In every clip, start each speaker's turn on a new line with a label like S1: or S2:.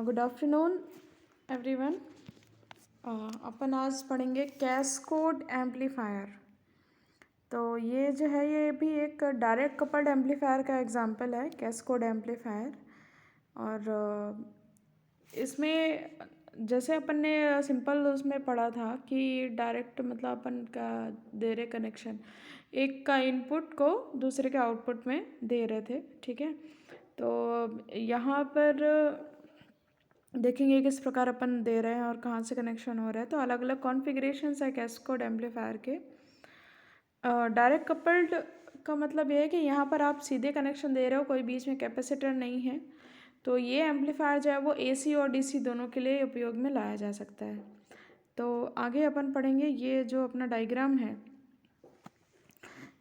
S1: Good afternoon everyone. अपन आज पढ़ेंगे कैस्कोड amplifier. तो ये जो है ये भी एक डायरेक्ट कपल्ड एम्पलीफायर का एग्जांपल है, कैस्कोड एम्पलीफायर। और इसमें जैसे अपन ने सिंपल उसमें पढ़ा था कि डायरेक्ट मतलब अपन का दे रहे कनेक्शन, एक का इनपुट को दूसरे के आउटपुट में दे रहे थे, ठीक है। तो यहाँ पर देखेंगे किस प्रकार अपन दे रहे हैं और कहाँ से कनेक्शन हो रहा है। तो अलग अलग कॉन्फ़िगरेशंस है कैस्कोड एम्पलीफायर के। डायरेक्ट कपल्ड का मतलब ये है कि यहाँ पर आप सीधे कनेक्शन दे रहे हो, कोई बीच में कैपेसिटर नहीं है। तो ये एम्पलीफायर जो है वो AC और DC दोनों के लिए उपयोग में लाया जा सकता है। तो आगे अपन पढ़ेंगे ये जो अपना डायग्राम है,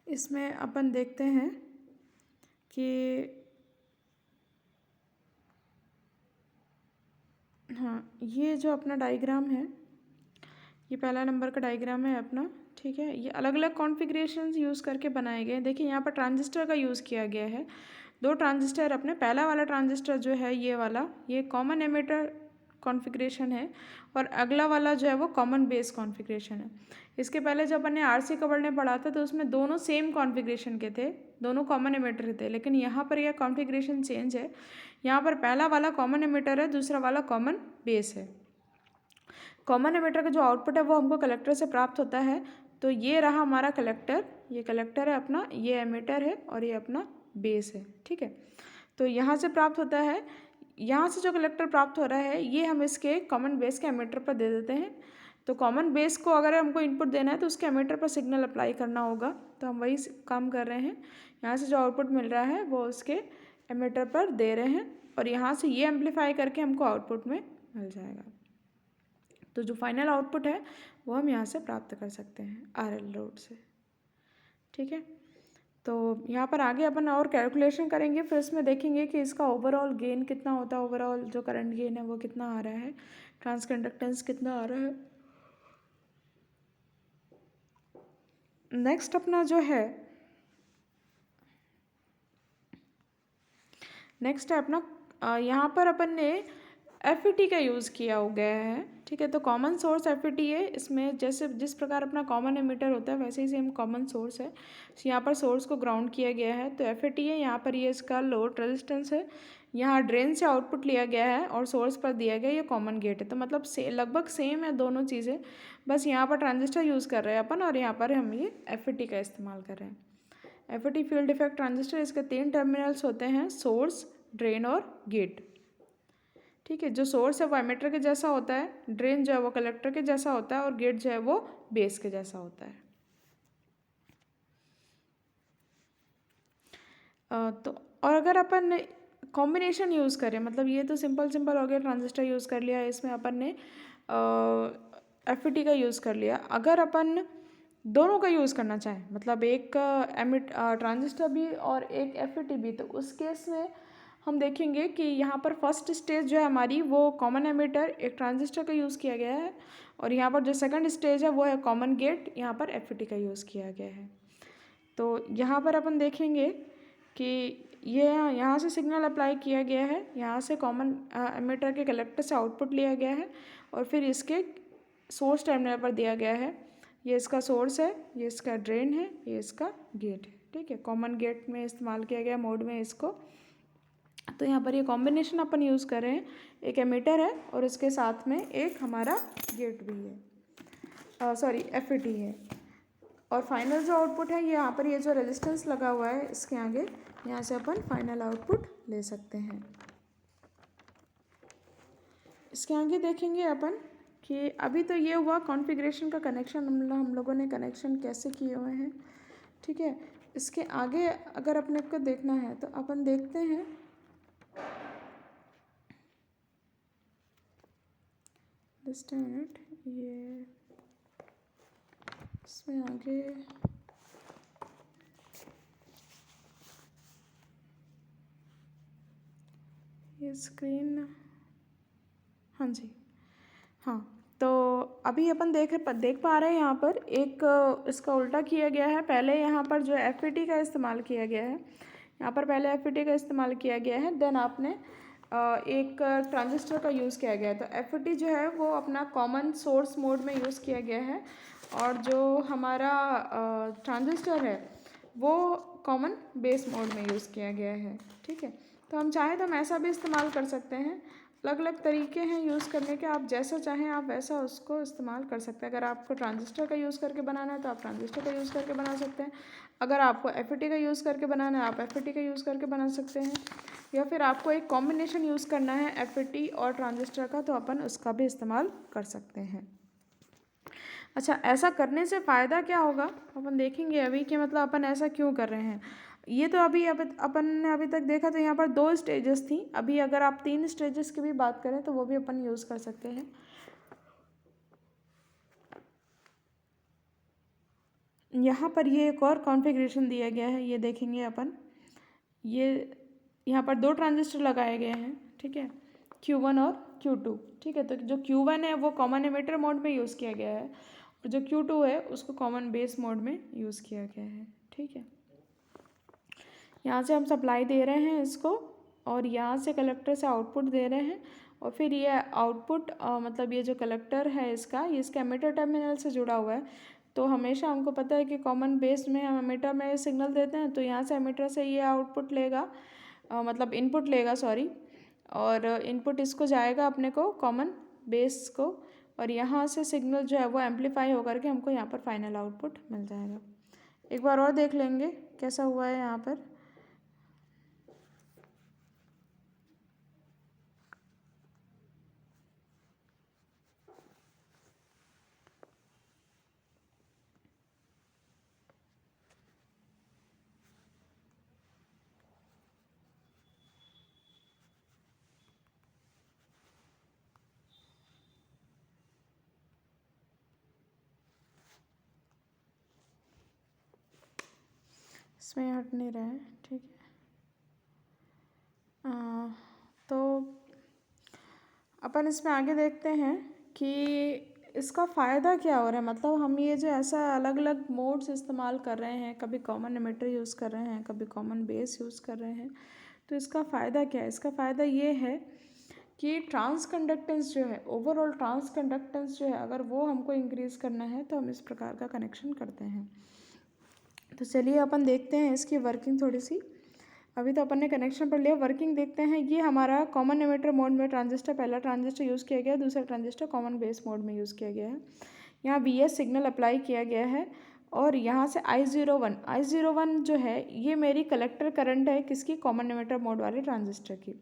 S1: इसमें अपन देखते हैं कि हाँ, ये जो अपना डायग्राम है, ये पहला नंबर का डायग्राम है अपना, ठीक है। ये अलग अलग कॉन्फ़िगरेशंस यूज़ करके बनाए गए हैं। देखिए यहाँ पर ट्रांजिस्टर का यूज़ किया गया है। दो ट्रांजिस्टर अपने, पहला वाला ट्रांजिस्टर जो है ये वाला, ये कॉमन एमिटर कॉन्फ़िगरेशन है, और अगला वाला जो है वो कॉमन बेस कॉन्फ़िगरेशन है। इसके पहले जब अपन ने RC कपल्ड में पढ़ा था तो उसमें दोनों सेम कॉन्फ़िगरेशन के थे, दोनों कॉमन एमिटर थे। लेकिन यहाँ पर यह कॉन्फ़िगरेशन चेंज है। यहाँ पर पहला वाला कॉमन एमिटर है, दूसरा वाला कॉमन बेस है। कॉमन एमिटर का जो आउटपुट है वो हमको कलेक्टर से प्राप्त होता है। तो ये रहा हमारा कलेक्टर, ये कलेक्टर है अपना, ये एमिटर है और ये अपना बेस है, ठीक है। तो यहाँ से प्राप्त होता है, यहाँ से जो कलेक्टर प्राप्त हो रहा है ये हम इसके कॉमन बेस के एमिटर पर दे देते हैं। तो कॉमन बेस को अगर हमको इनपुट देना है तो उसके एमिटर पर सिग्नल अप्लाई करना होगा। तो हम वही काम कर रहे हैं, यहाँ से जो आउटपुट मिल रहा है वो उसके एमिटर पर दे रहे हैं, और यहाँ से ये एम्पलीफाई करके हमको आउटपुट में मिल जाएगा। तो जो फाइनल आउटपुट है वो हम यहाँ से प्राप्त कर सकते हैं RL लोड से, ठीक है। तो यहाँ पर आगे अपन और कैलकुलेशन करेंगे, फिर इसमें देखेंगे कि इसका ओवरऑल गेन कितना होता है, ओवरऑल जो करंट गेन है वो कितना आ रहा है, ट्रांसकंडक्टेंस कितना आ रहा है। नेक्स्ट अपना जो है, नेक्स्ट है अपना यहाँ पर अपन ने FET का यूज़ किया हो गया है, ठीक है। तो कॉमन सोर्स FET है। इसमें जैसे जिस प्रकार अपना कॉमन एमिटर होता है वैसे ही सेम कॉमन सोर्स है। यहाँ पर सोर्स को ग्राउंड किया गया है तो FET है। यहाँ पर ये इसका लोड रेजिस्टेंस है। यहाँ ड्रेन से आउटपुट लिया गया है और सोर्स पर दिया गया ये कॉमन गेट है। तो मतलब लगभग सेम है दोनों चीज़ें, बस यहाँ पर ट्रांजिस्टर यूज़ कर रहे हैं अपन और यहाँ पर हम ये FET का इस्तेमाल कर रहे हैं। FET फील्ड इफेक्ट ट्रांजिस्टर, इसके 3 टर्मिनल्स होते हैं, सोर्स, ड्रेन और गेट, ठीक है। जो सोर्स है वो एमिटर के जैसा होता है, ड्रेन जो है वो कलेक्टर के जैसा होता है और गेट जो है वो बेस के जैसा होता है। तो और अगर अपन कॉम्बिनेशन यूज़ करें, मतलब ये तो सिंपल सिंपल हो गया, ट्रांजिस्टर यूज़ कर लिया, इसमें अपन ने FET का यूज़ कर लिया। अगर अपन दोनों का यूज़ करना चाहें, मतलब एक ट्रांजिस्टर भी और एक FET भी, तो उस केस में हम देखेंगे कि यहाँ पर फर्स्ट स्टेज जो है हमारी वो कॉमन एमिटर एक ट्रांजिस्टर का यूज़ किया गया है, और यहाँ पर जो सेकंड स्टेज है वो है कॉमन गेट, यहाँ पर FET का यूज़ किया गया है। तो यहाँ पर अपन देखेंगे कि ये यहाँ से सिग्नल अप्लाई किया गया है, यहाँ से कॉमन एमिटर के कलेक्टर से आउटपुट लिया गया है और फिर इसके सोर्स टर्मिनल पर दिया गया है। ये इसका सोर्स है, ये इसका ड्रेन है, ये इसका गेट है, ठीक है। कॉमन गेट में इस्तेमाल किया गया मोड में इसको। तो यहाँ पर ये कॉम्बिनेशन अपन यूज़ कर रहे हैं, एक एमिटर है और इसके साथ में एक हमारा गेट भी है, सॉरी FET है। और फाइनल जो आउटपुट है ये यहाँ पर ये जो रेजिस्टेंस लगा हुआ है इसके आगे, यहाँ से अपन फाइनल आउटपुट ले सकते हैं। इसके आगे देखेंगे अपन कि अभी तो ये हुआ कॉन्फ़िगरेशन का कनेक्शन, हम लोगों ने कनेक्शन कैसे किए हुए हैं, ठीक है। इसके आगे अगर अपने को देखना है तो अपन देखते हैं, जस्ट मिनट, ये इसमें आगे ये स्क्रीन, हाँ जी, हाँ। तो अभी अपन देख पा रहे हैं यहाँ पर एक इसका उल्टा किया गया है। पहले यहाँ पर जो FET का इस्तेमाल किया गया है, यहाँ पर पहले FET का इस्तेमाल किया गया है, देन आपने एक ट्रांजिस्टर का यूज़ किया गया है। तो एफईटी जो है वो अपना कॉमन सोर्स मोड में यूज़ किया गया है और जो हमारा ट्रांजिस्टर है वो कॉमन बेस मोड में यूज़ किया गया है। ठीक है, तो हम चाहें तो हम ऐसा भी इस्तेमाल कर सकते हैं। अलग अलग तरीके हैं यूज़ करने के, आप जैसा चाहें आप वैसा उसको इस्तेमाल कर सकते हैं। अगर आपको ट्रांजिस्टर का यूज़ करके बनाना है तो आप ट्रांजिस्टर का यूज़ करके बना सकते हैं। अगर आपको एफईटी का यूज़ करके बनाना है आप एफईटी का यूज़ करके बना सकते हैं, या फिर आपको एक कॉम्बिनेशन यूज़ करना है एफईटी और ट्रांजिस्टर का तो अपन उसका भी इस्तेमाल कर सकते हैं। अच्छा, ऐसा करने से फ़ायदा क्या होगा अपन देखेंगे अभी कि मतलब अपन ऐसा क्यों कर रहे हैं। ये तो अभी अपन ने अभी तक देखा तो यहाँ पर 2 स्टेजेस थी। अभी अगर आप 3 स्टेजेस की भी बात करें तो वो भी अपन यूज़ कर सकते हैं। यहाँ पर ये एक और कॉन्फ़िगरेशन दिया गया है, ये देखेंगे अपन। ये यहाँ पर 2 ट्रांजिस्टर लगाए गए हैं, ठीक है, Q1 और Q2। ठीक है, तो जो Q1 है वो कॉमन एमिटर मोड में यूज़ किया गया है और जो Q2 है उसको कॉमन बेस मोड में यूज़ किया गया है। ठीक है, यहाँ से हम सप्लाई दे रहे हैं इसको और यहाँ से कलेक्टर से आउटपुट दे रहे हैं और फिर ये आउटपुट मतलब ये जो कलेक्टर है इसका, ये इसका एमिटर टर्मिनल से जुड़ा हुआ है। तो हमेशा हमको पता है कि कॉमन बेस में हम एमिटर में सिग्नल देते हैं, तो यहाँ से एमिटर से ये आउटपुट लेगा, मतलब इनपुट लेगा, सॉरी, और इनपुट इसको जाएगा अपने को कॉमन बेस को और यहाँ से सिग्नल जो है वो एम्पलीफाई होकर के हमको यहाँ पर फाइनल आउटपुट मिल जाएगा। एक बार और देख लेंगे कैसा हुआ है यहाँ पर। इसमें हट नहीं रहा है, ठीक है। तो अपन इसमें आगे देखते हैं कि इसका फ़ायदा क्या हो रहा है। मतलब हम ये जो ऐसा अलग अलग मोड्स इस्तेमाल कर रहे हैं, कभी कॉमन एमिटर यूज़ कर रहे हैं, कभी कॉमन बेस यूज़ कर रहे हैं, तो इसका फ़ायदा क्या है। इसका फ़ायदा ये है कि ट्रांस कंडक्टेंस जो है, ओवरऑल ट्रांस कंडक्टेंस जो है, अगर वो हमको इंक्रीज़ करना है तो हम इस प्रकार का कनेक्शन करते हैं। तो चलिए अपन देखते हैं इसकी वर्किंग थोड़ी सी। अभी तो अपन ने कनेक्शन पढ़ लिया, वर्किंग देखते हैं। ये हमारा कॉमन एमिटर मोड में ट्रांजिस्टर, पहला ट्रांजिस्टर यूज़ किया गया है, दूसरा ट्रांजिस्टर कॉमन बेस मोड में यूज़ किया गया है। यहाँ VS सिग्नल अप्लाई किया गया है और यहाँ से I01 जो है ये मेरी कलेक्टर करंट है, किसकी, कॉमन एमिटर मोड वाले ट्रांजिस्टर की।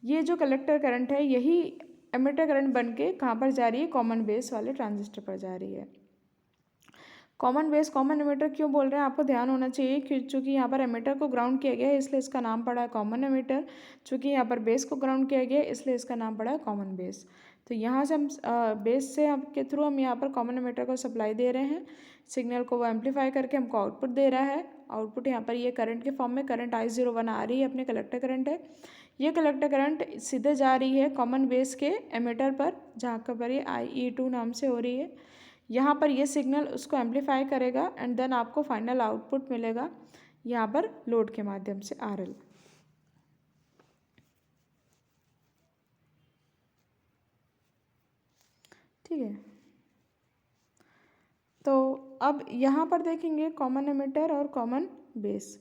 S1: ये जो कलेक्टर करंट है यही एमिटर करंट बन के कहाँ पर जा रही है, कॉमन बेस वाले ट्रांजिस्टर पर जा रही है। कॉमन बेस कॉमन एमिटर क्यों बोल रहे हैं, आपको ध्यान होना चाहिए कि चूँकि यहाँ पर एमिटर को ग्राउंड किया गया है इसलिए इसका नाम पड़ा है कॉमन एमिटर। चूँकि यहाँ पर बेस को ग्राउंड किया गया है इसलिए इसका नाम पड़ा है कॉमन बेस। तो यहाँ से हम बेस से हम के थ्रू हम यहाँ पर कॉमन एमिटर को सप्लाई दे रहे हैं, सिग्नल को वो एम्पलीफाई करके हमको आउटपुट दे रहा है। आउटपुट यहाँ पर ये करंट के फॉर्म में करंट I01 आ रही है, अपने कलेक्टर करंट है। ये कलेक्टर करंट सीधे जा रही है कॉमन बेस के एमिटर पर, जहाँ पर ये IE2 नाम से हो रही है। यहाँ पर ये सिग्नल उसको एम्पलीफाई करेगा एंड देन आपको फाइनल आउटपुट मिलेगा यहाँ पर लोड के माध्यम से RL। ठीक है, तो अब यहाँ पर देखेंगे कॉमन एमिटर और कॉमन बेस।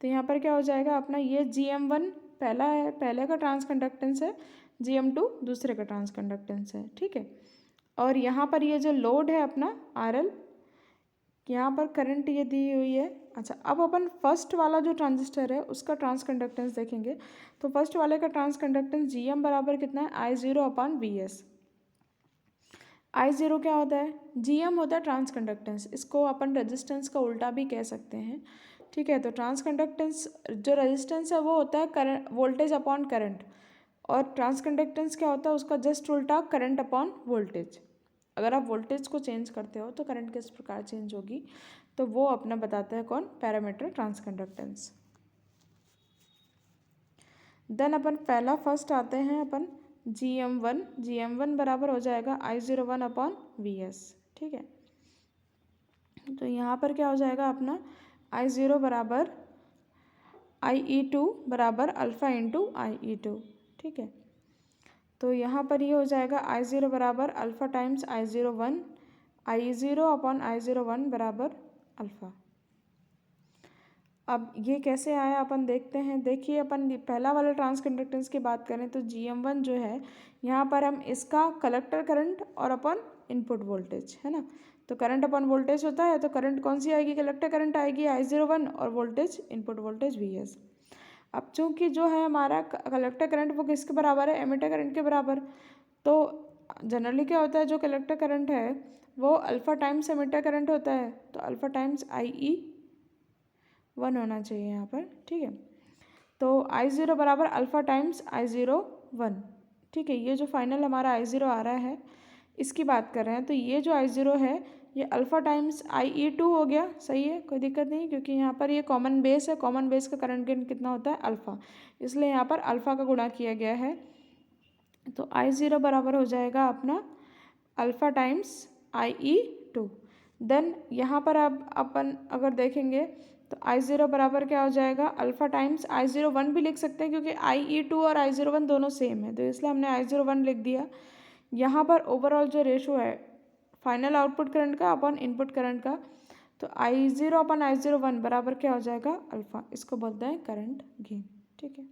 S1: तो यहाँ पर क्या हो जाएगा अपना, ये GM1 पहला है, पहले का ट्रांस कंडक्टेंस है, GM2 दूसरे का ट्रांस कंडक्टेंस है। ठीक है, और यहाँ पर ये जो लोड है अपना RL, यहाँ पर करंट ये दी हुई है। अच्छा, अब अपन फर्स्ट वाला जो ट्रांजिस्टर है उसका ट्रांस कंडक्टेंस देखेंगे। तो फर्स्ट वाले का ट्रांस कंडक्टेंस GM बराबर कितना है, I0/VS। I0 क्या होता है, GM होता है ट्रांस कंडक्टेंस, इसको अपन रेजिस्टेंस का उल्टा भी कह सकते हैं। ठीक है, तो ट्रांस कंडक्टेंस जो रेजिस्टेंस है वो होता है करंट, वोल्टेज अपॉन करंट, और ट्रांस कंडक्टेंस क्या होता है, उसका जस्ट उल्टा, करंट अपॉन वोल्टेज। अगर आप वोल्टेज को चेंज करते हो तो करंट किस प्रकार चेंज होगी, तो वो अपना बताता है कौन, पैरामीटर ट्रांस कंडक्टेंस। देन अपन पहला फर्स्ट आते हैं अपन GM1 बराबर हो जाएगा I01/VS। ठीक है, तो यहाँ पर क्या हो जाएगा अपना, I0 बराबर IE2 बराबर अल्फ़ा इंटू IE2। ठीक है। तो यहाँ पर ये हो जाएगा I0 बराबर alpha times I01, I0 upon I01 बराबर अल्फ़ा। अब ये कैसे आया अपन देखते हैं। देखिए अपन पहला वाला ट्रांस कंडक्टेंस की बात करें तो GM1 जो है यहाँ पर हम इसका कलेक्टर करंट और अपन इनपुट वोल्टेज है ना, तो करंट अपन वोल्टेज होता है, तो करंट कौन सी आएगी, कलेक्टर करंट आएगी I01 और वोल्टेज इनपुट वोल्टेज VS। अब चूंकि जो है हमारा कलेक्टर करंट वो किसके बराबर है, एमिटर करंट के बराबर, तो जनरली क्या होता है जो कलेक्टर करंट है वो अल्फ़ा टाइम्स एमिटर करंट होता है, तो अल्फ़ा टाइम्स IE1 होना चाहिए यहाँ पर, ठीक है। तो I0 बराबर अल्फ़ा टाइम्स I01, ठीक है। ये जो फाइनल हमारा I0 आ रहा है इसकी बात कर रहे हैं, तो ये जो I0 है ये अल्फ़ा टाइम्स IE2 हो गया, सही है, कोई दिक्कत नहीं, क्योंकि यहाँ पर ये कॉमन बेस है, कॉमन बेस का करंट गेन कितना होता है अल्फ़ा, इसलिए यहाँ पर अल्फ़ा का गुणा किया गया है। तो I0 बराबर हो जाएगा अपना अल्फ़ा टाइम्स IE2। देन यहाँ पर अब अपन अगर देखेंगे तो I0 बराबर क्या हो जाएगा, अल्फ़ा टाइम्स I01 भी लिख सकते हैं क्योंकि IE2 और I01 दोनों सेम है, तो इसलिए हमने I01 लिख दिया। यहाँ पर ओवरऑल जो रेशो है फाइनल आउटपुट करंट का अपॉन इनपुट करंट का, तो I0 अपॉन I01 बराबर क्या हो जाएगा अल्फ़ा, इसको बोलते हैं करंट गेन, ठीक है।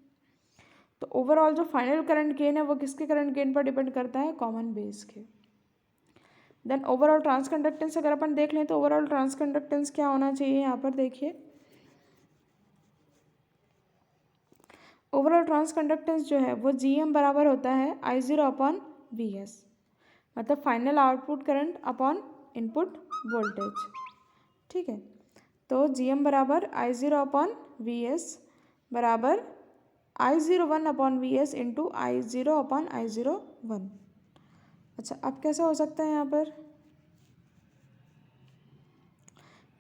S1: तो ओवरऑल जो फाइनल करंट गेन है वो किसके करंट गेन पर डिपेंड करता है, कॉमन बेस के। देन ओवरऑल ट्रांस कंडक्टेंस अगर अपन देख लें तो ओवरऑल ट्रांस कंडक्टेंस क्या होना चाहिए, यहाँ पर देखिए ओवरऑल ट्रांस कंडक्टेंस जो है वो GM बराबर होता है I0 अपॉन VS, मतलब final output current upon input voltage, ठीक है। तो GM बराबर I0 अपॉन VS बराबर I01 upon VS into I0 upon I01। अच्छा अब कैसा हो सकता है, यहाँ पर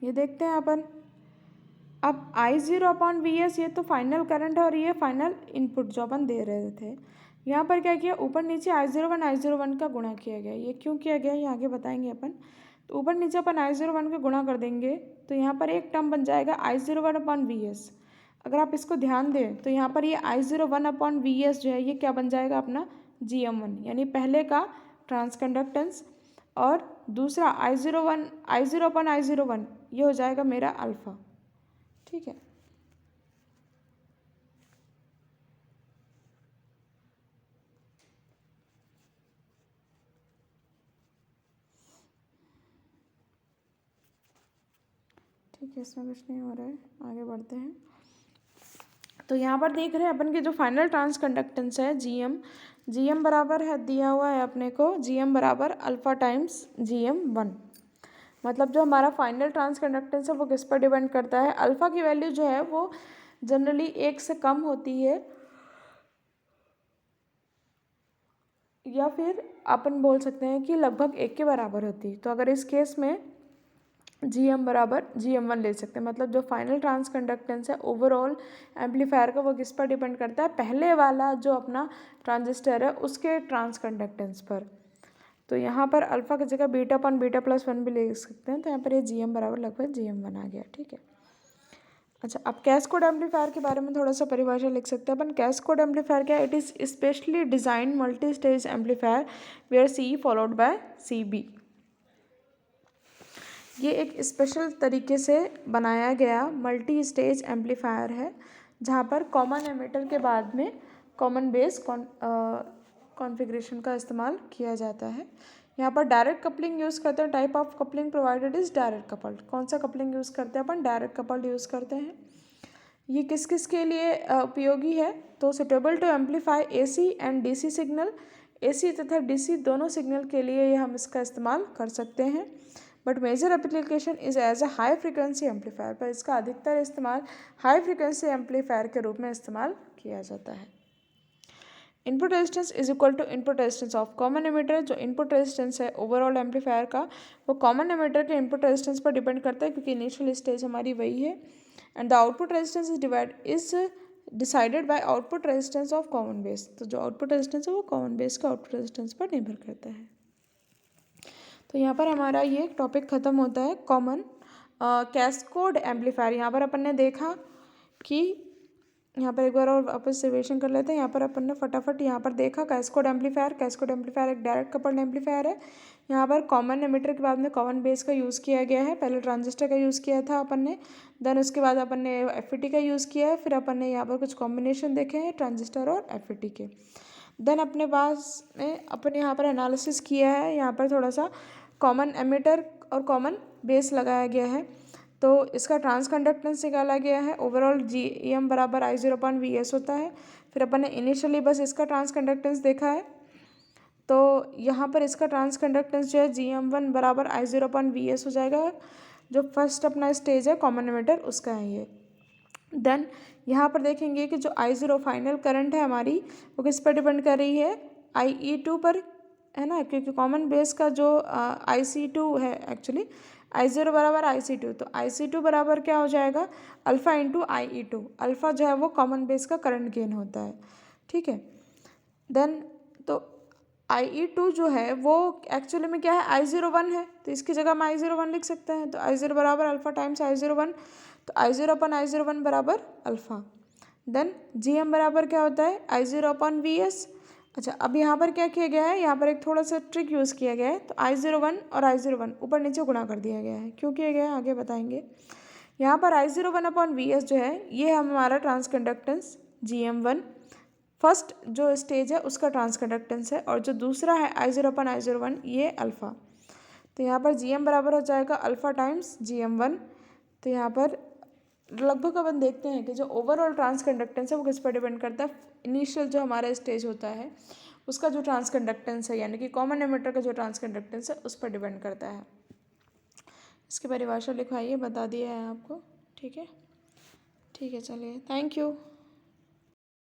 S1: ये देखते हैं अपन। अब I0 अपॉन VS ये तो फाइनल करंट है और ये फाइनल इनपुट जो अपन दे रहे थे, यहाँ पर क्या किया, ऊपर नीचे I01 का गुणा किया गया। ये क्यों किया गया ये आगे बताएंगे अपन। तो ऊपर नीचे अपन I01 का गुणा कर देंगे तो यहाँ पर एक टर्म बन जाएगा I01 अपॉन VS। अगर आप इसको ध्यान दें तो यहाँ पर ये I01 अपॉन VS जो है ये क्या बन जाएगा अपना GM1, यानी पहले का ट्रांस कंडक्टेंस, और दूसरा I0 अपॉन I01 ये हो जाएगा मेरा अल्फ़ा, ठीक है। ठीक है, इसमें कुछ नहीं हो रहा है, आगे बढ़ते हैं। तो यहाँ पर देख रहे हैं अपन के जो फाइनल ट्रांस कंडक्टेंस है GM बराबर है, दिया हुआ है अपने को GM बराबर अल्फ़ा टाइम्स GM1, मतलब जो हमारा फाइनल ट्रांस कंडक्टेंस है वो किस पर डिपेंड करता है, अल्फ़ा की वैल्यू जो है वो जनरली 1 से कम होती है, या फिर अपन बोल सकते हैं कि लगभग 1 के बराबर होती है। तो अगर इस केस में GM बराबर GM1 ले सकते हैं, मतलब जो फाइनल ट्रांस कंडक्टेंस है ओवरऑल एम्पलीफायर का वो किस पर डिपेंड करता है, पहले वाला जो अपना ट्रांजिस्टर है उसके ट्रांस कंडक्टेंस पर। तो यहाँ पर अल्फ़ा की जगह बीटा अपन बीटा प्लस 1 भी ले सकते हैं, तो यहाँ पर ये GM बराबर लगभग GM1 आ गया, ठीक है। अच्छा अब कैस्केड एम्पलीफायर के बारे में थोड़ा सा परिभाषा लिख सकते हैं अपन। कैस्केड एम्पलीफायर क्या, it is specially design multi stage amplifier where CE followed by CB। ये एक स्पेशल तरीके से बनाया गया मल्टी स्टेज एम्पलीफायर है जहाँ पर कॉमन एमिटर के बाद में कॉमन बेस कॉन्फ़िगरेशन का इस्तेमाल किया जाता है। यहाँ पर डायरेक्ट कपलिंग यूज़ करते हैं, type of coupling provided is direct coupled. कौन सा कपलिंग यूज़ करते हैं अपन, डायरेक्ट कपल्ड यूज़ करते हैं। ये किस किस के लिए उपयोगी है, तो suitable to amplify AC and DC signal, AC तथा DC दोनों सिग्नल के लिए ये हम इसका इस्तेमाल कर सकते हैं। But major application is as a high frequency amplifier, पर इसका अधिकतर इस्तेमाल हाई फ्रिक्वेंसी एम्पलीफायर के रूप में इस्तेमाल किया जाता है। Input resistance is equal to input resistance of common emitter. जो इनपुट रेजिस्टेंस है ओवरऑल एम्पलीफायर का वो कॉमन एमिटर के इनपुट रेजिस्टेंस पर डिपेंड करता है, क्योंकि इनिशियल स्टेज हमारी वही है। And the output resistance is decided by output resistance of common base. तो जो आउटपुट रेजिस्टेंस है वो कॉमन बेस का आउटपुट रेजिस्टेंस पर निर्भर करता है। तो यहाँ पर हमारा ये टॉपिक ख़त्म होता है कॉमन कैस्केड एम्पलीफायर। यहाँ पर अपन ने देखा कि यहाँ पर एक बार और वापस रिविजन कर लेते हैं। यहाँ पर अपन ने फटाफट यहाँ पर देखा कैस्कोड एम्पलीफायर एक डायरेक्ट कपल्ड एम्पलीफायर है। यहाँ पर कॉमन एमिटर के बाद में कॉमन बेस का यूज़ किया गया है। पहले ट्रांजिस्टर का यूज़ किया था अपन ने, देन उसके बाद अपन ने एफईटी का यूज़ किया है। फिर अपन ने यहाँ पर कुछ कॉम्बिनेशन देखे हैं ट्रांजिस्टर और एफईटी के। देन अपने पास में अपन यहाँ पर एनालिसिस किया है। यहाँ पर थोड़ा सा कॉमन एमिटर और कॉमन बेस लगाया गया है, तो इसका ट्रांस कंडक्टेंस निकाला गया है। ओवरऑल GEM बराबर I0/VS होता है। फिर अपन ने इनिशियली बस इसका ट्रांस कंडक्टेंस देखा है, तो यहाँ पर इसका ट्रांस कंडक्टेंस जो है GM1 बराबर I0/VS हो जाएगा। जो फर्स्ट अपना स्टेज है कॉमन एमिटर उसका है ये। देन यहाँ पर देखेंगे कि जो I0 फाइनल करंट है हमारी, वो किस पर डिपेंड कर रही है, IE2 पर, है ना, क्योंकि कॉमन बेस का जो IC2 है एक्चुअली, I0 बराबर IC2, तो IC2 बराबर क्या हो जाएगा, अल्फ़ा इंटू IE2। अल्फ़ा जो है वो कॉमन बेस का करंट गेन होता है, ठीक है। देन तो IE2 जो है वो एक्चुअली में क्या है, I01 है, तो इसकी जगह हम I01 लिख सकते हैं। तो I0 बराबर अल्फ़ा टाइम्स I01, तो I0/I01 बराबर अल्फ़ा। देन GM बराबर क्या होता है, I0/VS। अच्छा, अब यहाँ पर क्या किया गया है, यहाँ पर एक थोड़ा सा ट्रिक यूज़ किया गया है। तो I01 और I01 ऊपर नीचे गुणा कर दिया गया है। क्यों किया गया है आगे बताएंगे। यहाँ पर I01/VS जो है ये हमारा ट्रांस कंडक्टेंस GM1 फर्स्ट जो स्टेज है उसका ट्रांस कंडक्टेंस है, और जो दूसरा है I0/I01 ये अल्फ़ा। तो यहाँ पर GM बराबर हो जाएगा अल्फ़ा टाइम्स GM1। तो यहाँ पर लगभग अपन देखते हैं कि जो ओवरऑल ट्रांस कंडक्टेंस है वो किस पर डिपेंड करता है, इनिशियल जो हमारा स्टेज होता है उसका जो ट्रांस कंडक्टेंस है, यानी कि कॉमन एमिटर का जो ट्रांस कंडक्टेंस है उस पर डिपेंड करता है। इसकी परिभाषा लिखवाइए, बता दिया है आपको, ठीक है। ठीक है, चलिए, थैंक यू।